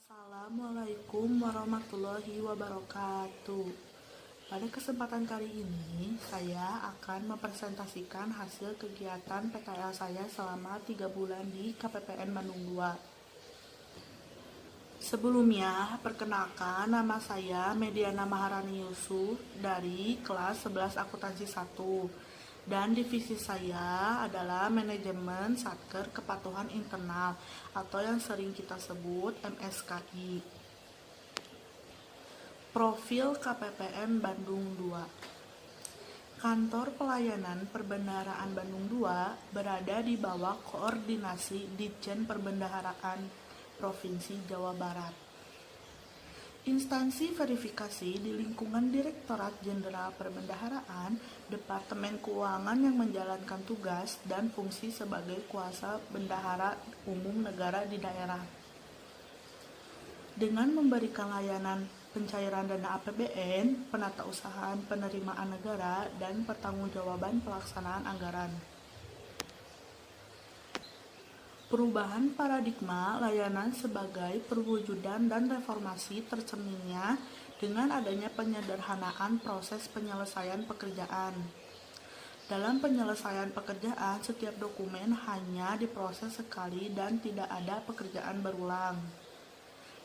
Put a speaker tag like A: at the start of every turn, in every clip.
A: Assalamualaikum warahmatullahi wabarakatuh. Pada kesempatan kali ini, saya akan mempresentasikan hasil kegiatan PKL saya selama 3 bulan di KPPN Bandung 2. Sebelumnya, perkenalkan nama saya Mediana Maharani Yusuf dari kelas 11 Akuntansi 1. Dan divisi saya adalah Manajemen Satker Kepatuhan Internal atau yang sering kita sebut MSKI. Profil KPPN Bandung 2. Kantor Pelayanan Perbendaharaan Bandung 2 berada di bawah koordinasi Ditjen Perbendaharaan Provinsi Jawa Barat. Instansi verifikasi di lingkungan Direktorat Jenderal Perbendaharaan, Departemen Keuangan yang menjalankan tugas dan fungsi sebagai kuasa bendahara umum negara di daerah. Dengan memberikan layanan pencairan dana APBN, penatausahaan penerimaan negara, dan pertanggungjawaban pelaksanaan anggaran. Perubahan paradigma layanan sebagai perwujudan dan reformasi tercerminnya dengan adanya penyederhanaan proses penyelesaian pekerjaan. Dalam penyelesaian pekerjaan, setiap dokumen hanya diproses sekali dan tidak ada pekerjaan berulang.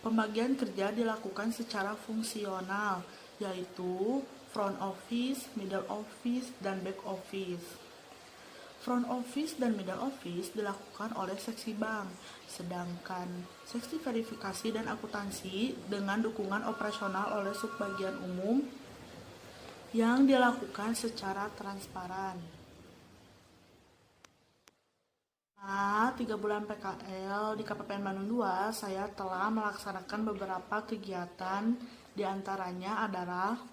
A: Pembagian kerja dilakukan secara fungsional, yaitu front office, middle office, dan back office. Front office dan middle office dilakukan oleh seksi bank, sedangkan seksi verifikasi dan akuntansi dengan dukungan operasional oleh subbagian umum yang dilakukan secara transparan. 3 bulan PKL di KPPN Bandung 2, saya telah melaksanakan beberapa kegiatan, diantaranya adalah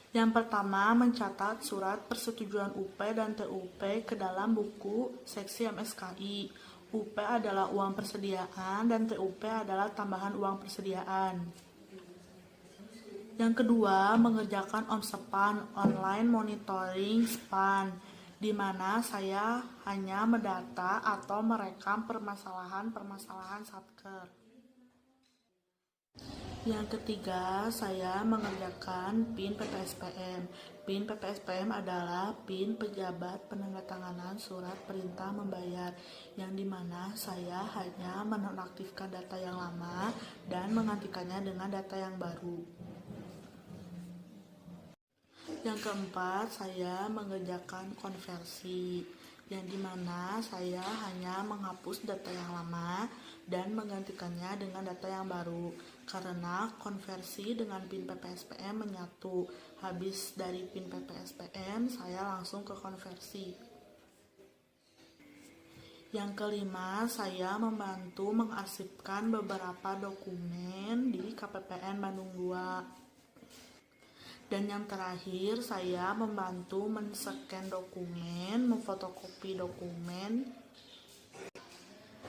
A: yang pertama, mencatat surat persetujuan UP dan TUP ke dalam buku seksi MSKI. UP adalah uang persediaan dan TUP adalah tambahan uang persediaan. Yang kedua, mengerjakan OMSPAN, Online Monitoring Span, di mana saya hanya mendata atau merekam permasalahan satker. Yang ketiga, saya mengerjakan PIN PPSPM. PIN PPSPM adalah PIN pejabat penandatanganan surat perintah membayar, yang dimana saya hanya menonaktifkan data yang lama dan menggantikannya dengan data yang baru. Yang keempat, saya mengerjakan konversi, yang dimana saya hanya menghapus data yang lama dan menggantikannya dengan data yang baru, karena konversi dengan PIN PPSPM menyatu. Habis dari PIN PPSPM, saya langsung ke konversi. Yang kelima, saya membantu mengarsipkan beberapa dokumen di KPPN Bandung 2. Dan yang terakhir, saya membantu men-scan dokumen, memfotokopi dokumen.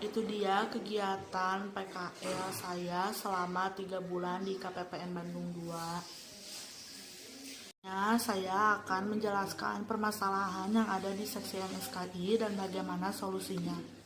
A: Itu dia kegiatan PKL saya selama 3 bulan di KPPN Bandung 2. Saya akan menjelaskan permasalahan yang ada di seksi MSKI dan bagaimana solusinya.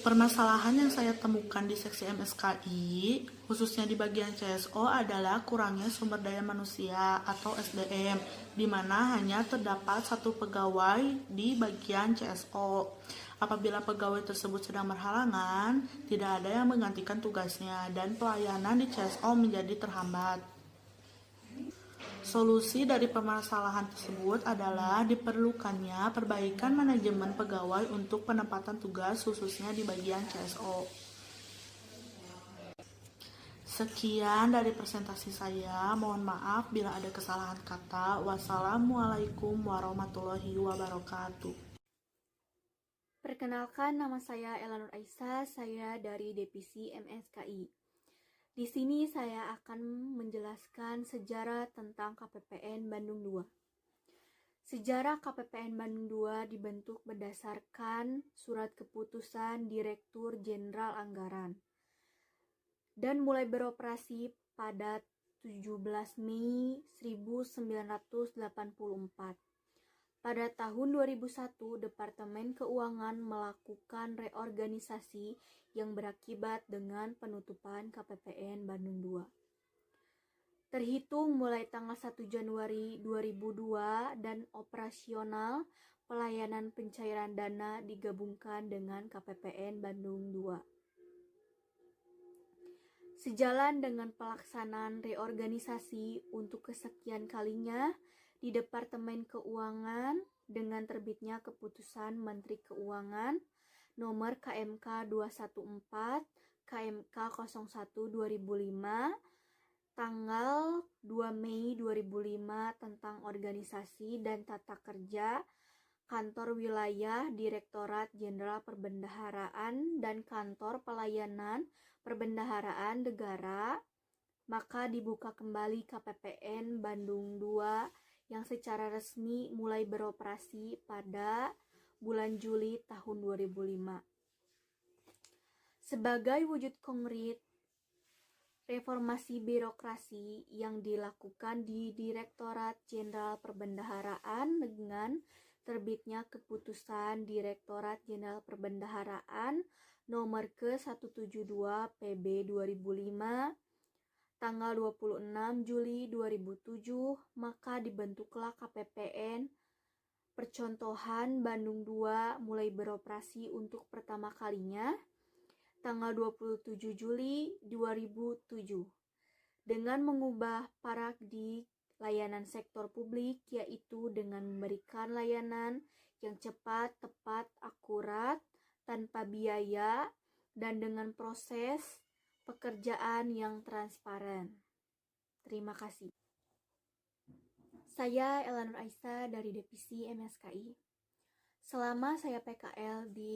A: Permasalahan yang saya temukan di seksi MSKI, khususnya di bagian CSO, adalah kurangnya sumber daya manusia atau SDM, di mana hanya terdapat 1 pegawai di bagian CSO. Apabila pegawai tersebut sedang berhalangan, tidak ada yang menggantikan tugasnya, dan pelayanan di CSO menjadi terhambat. Solusi dari permasalahan tersebut adalah diperlukannya perbaikan manajemen pegawai untuk penempatan tugas khususnya di bagian CSO. Sekian dari presentasi saya, mohon maaf bila ada kesalahan kata. Wassalamualaikum warahmatullahi wabarakatuh.
B: Perkenalkan, nama saya Elanur Aisyah, saya dari Divisi MSKI. Di sini saya akan menjelaskan sejarah tentang KPPN Bandung 2. Sejarah KPPN Bandung 2 dibentuk berdasarkan surat keputusan Direktur Jenderal Anggaran dan mulai beroperasi pada 17 Mei 1984. Pada tahun 2001, Departemen Keuangan melakukan reorganisasi yang berakibat dengan penutupan KPPN Bandung II. Terhitung mulai tanggal 1 Januari 2002 dan operasional pelayanan pencairan dana digabungkan dengan KPPN Bandung II. Sejalan dengan pelaksanaan reorganisasi untuk kesekian kalinya di Departemen Keuangan dengan terbitnya Keputusan Menteri Keuangan Nomor KMK 214 KMK 01/2005 tanggal 2 Mei 2005 tentang organisasi dan tata kerja Kantor Wilayah Direktorat Jenderal Perbendaharaan dan Kantor Pelayanan Perbendaharaan Negara, maka dibuka kembali KPPN Bandung II yang secara resmi mulai beroperasi pada bulan Juli tahun 2005. Sebagai wujud konkret reformasi birokrasi yang dilakukan di Direktorat Jenderal Perbendaharaan dengan terbitnya Keputusan Direktorat Jenderal Perbendaharaan Nomor ke-172 PB 2005 tanggal 26 Juli 2007, maka dibentuklah KPPN Percontohan Bandung II mulai beroperasi untuk pertama kalinya tanggal 27 Juli 2007 dengan mengubah paradigma layanan sektor publik, yaitu dengan memberikan layanan yang cepat, tepat, akurat, tanpa biaya, dan dengan proses pekerjaan yang transparan. Terima kasih. Saya Elanur Aisyah dari Divisi MSKI. Selama saya PKL di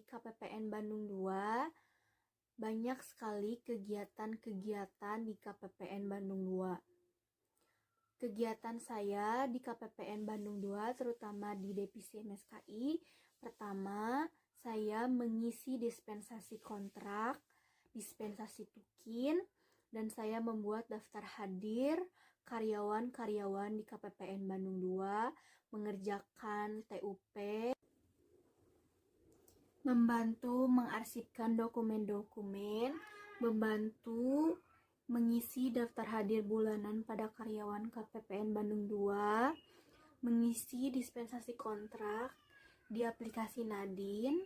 B: KPPN Bandung II, banyak sekali kegiatan-kegiatan di KPPN Bandung II. Kegiatan saya di KPPN Bandung II, terutama di Divisi MSKI, pertama, saya mengisi dispensasi kontrak, dispensasi tukin, dan saya membuat daftar hadir karyawan-karyawan di KPPN Bandung II, mengerjakan TUP, membantu mengarsipkan dokumen-dokumen, membantu mengisi daftar hadir bulanan pada karyawan KPPN Bandung II, mengisi dispensasi kontrak di aplikasi Nadin.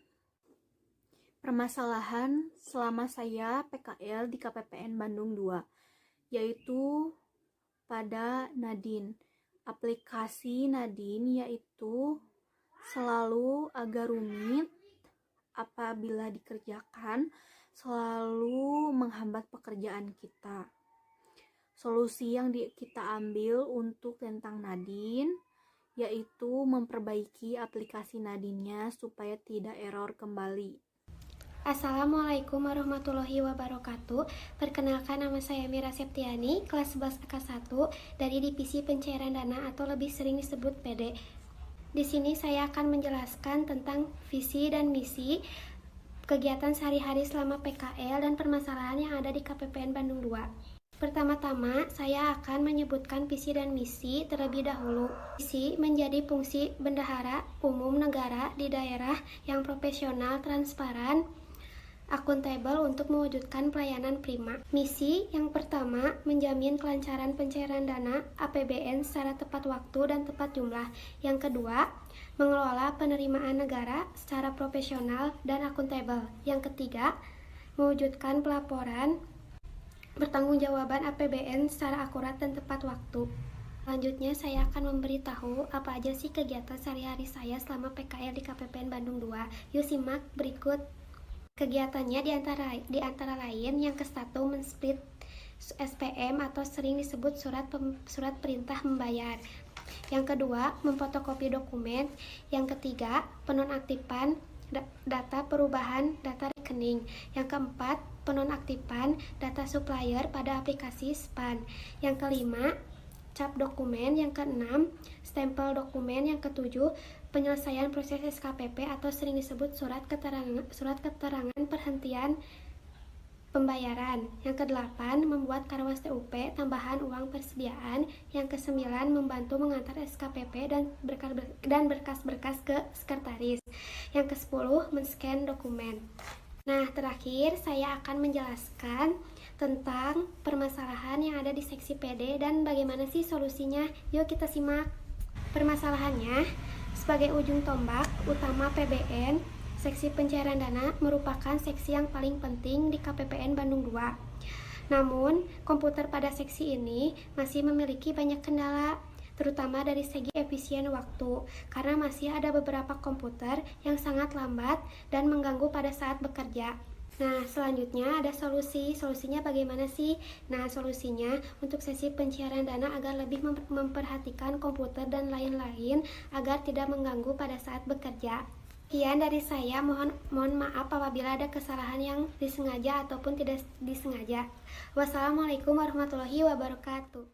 B: Permasalahan selama saya PKL di KPPN Bandung II, yaitu pada Nadin. Aplikasi Nadin yaitu selalu agak rumit apabila dikerjakan, selalu menghambat pekerjaan kita. Solusi yang kita ambil untuk tentang Nadin yaitu memperbaiki aplikasi Nadinnya supaya tidak error kembali.
C: Assalamualaikum warahmatullahi wabarakatuh. Perkenalkan, nama saya Mira Septiani, kelas 11 AK1 dari Divisi Pencairan Dana atau lebih sering disebut PD. Di sini saya akan menjelaskan tentang visi dan misi kegiatan sehari-hari selama PKL dan permasalahan yang ada di KPPN Bandung II. Pertama-tama, saya akan menyebutkan visi dan misi terlebih dahulu. Visi menjadi fungsi bendahara umum negara di daerah yang profesional, transparan, akuntabel untuk mewujudkan pelayanan prima. Misi yang pertama, menjamin kelancaran pencairan dana APBN secara tepat waktu dan tepat jumlah. Yang kedua, mengelola penerimaan negara secara profesional dan akuntabel. Yang ketiga, mewujudkan pelaporan pertanggungjawaban APBN secara akurat dan tepat waktu. Selanjutnya saya akan memberitahu apa aja sih kegiatan sehari-hari saya selama PKL di KPPN Bandung II. Yuk simak berikut. Kegiatannya di antara lain yang ke-1, men-split SPM atau sering disebut surat perintah membayar. Yang kedua, memfotokopi dokumen. Yang ketiga, penonaktifan data perubahan data rekening. Yang keempat, penonaktifan data supplier pada aplikasi SPAN. Yang kelima, cap dokumen. Yang keenam, stempel dokumen. Yang ketujuh, penyelesaian proses SKPP atau sering disebut surat keterangan perhentian pembayaran. Yang ke-8, membuat Karwas TUP tambahan uang persediaan. Yang ke-9, membantu mengantar SKPP dan berkas-berkas ke sekretaris. Yang ke-10, men-scan dokumen. Nah, terakhir saya akan menjelaskan tentang permasalahan yang ada di seksi PD dan bagaimana sih solusinya. Yuk kita simak. Permasalahannya, sebagai ujung tombak utama PBN, seksi pencairan dana merupakan seksi yang paling penting di KPPN Bandung 2. Namun, komputer pada seksi ini masih memiliki banyak kendala, terutama dari segi efisien waktu, karena masih ada beberapa komputer yang sangat lambat dan mengganggu pada saat bekerja. Nah, selanjutnya ada solusinya bagaimana sih? Nah, solusinya untuk sesi pencairan dana agar lebih memperhatikan komputer dan lain-lain agar tidak mengganggu pada saat bekerja. Sekian dari saya, mohon maaf apabila ada kesalahan yang disengaja ataupun tidak disengaja. Wassalamualaikum warahmatullahi wabarakatuh.